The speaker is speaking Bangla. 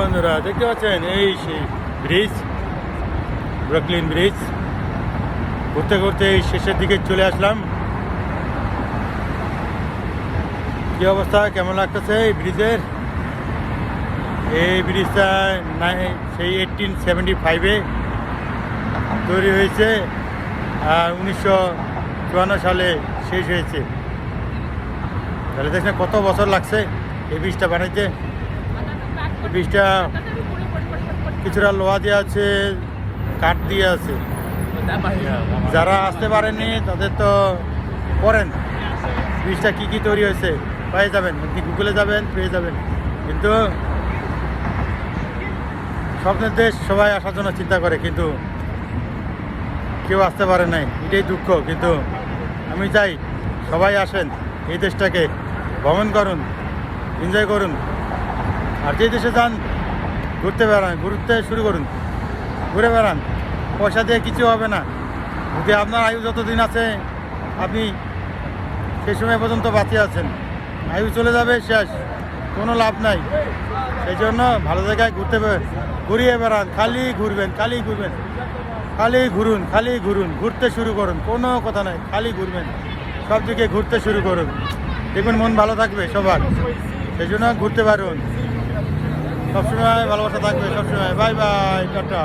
বন্ধুরা দেখতে পাচ্ছেন এই সেই ব্রিজ, ব্রুকলিন ব্রিজ। ঘুরতে ঘুরতে এই শেষের দিকে চলে আসলাম। কি অবস্থা, কেমন লাগতেছে এই ব্রিজের? এই ব্রিজটা সেই 1875-এ তৈরি হয়েছে আর 1954 সালে শেষ হয়েছে। তাহলে দেখছেন কত বছর লাগছে এই ব্রিজটা বানাইতে। এই ব্রিজটা কিছুটা লোহা দিয়ে আছে, কাঠ দিয়ে আছে। যারা আসতে পারেননি তাদের তো পড়েন ব্রিজটা কী কী তৈরি হয়েছে পেয়ে যাবেন, আপনি গুগলে যাবেন পেয়ে যাবেন। কিন্তু স্বপ্নের দেশ সবাই আসার জন্য চিন্তা করে, কিন্তু কেউ আসতে পারে নাই, এটাই দুঃখ। কিন্তু আমি চাই সবাই আসেন, এই দেশটাকে ভ্রমণ করুন, এনজয় করুন। আর যে দেশে যান ঘুরতে বেড়ান, ঘুরতে শুরু করুন, ঘুরে বেড়ান। পয়সা দিয়ে কিছু হবে না। যদি আপনার আয়ু যতদিন আছে আপনি সেই সময় পর্যন্ত বাঁচিয়ে আছেন, আয়ু চলে যাবে শেষ, কোনো লাভ নাই। সেই জন্য ভালো জায়গায় ঘুরিয়ে বেড়ান, খালি ঘুরবেন, খালি ঘুরবেন, খালি ঘুরুন, খালি ঘুরুন, ঘুরতে শুরু করুন, কোনো কথা নাই, খালি ঘুরবেন, সব দিকে ঘুরতে শুরু করুন, দেখবেন মন ভালো থাকবে সবার। সেই জন্য ঘুরতে পারুন, সবসময় ভালোবাসা থাকবে সবসময়। Bye bye, tata.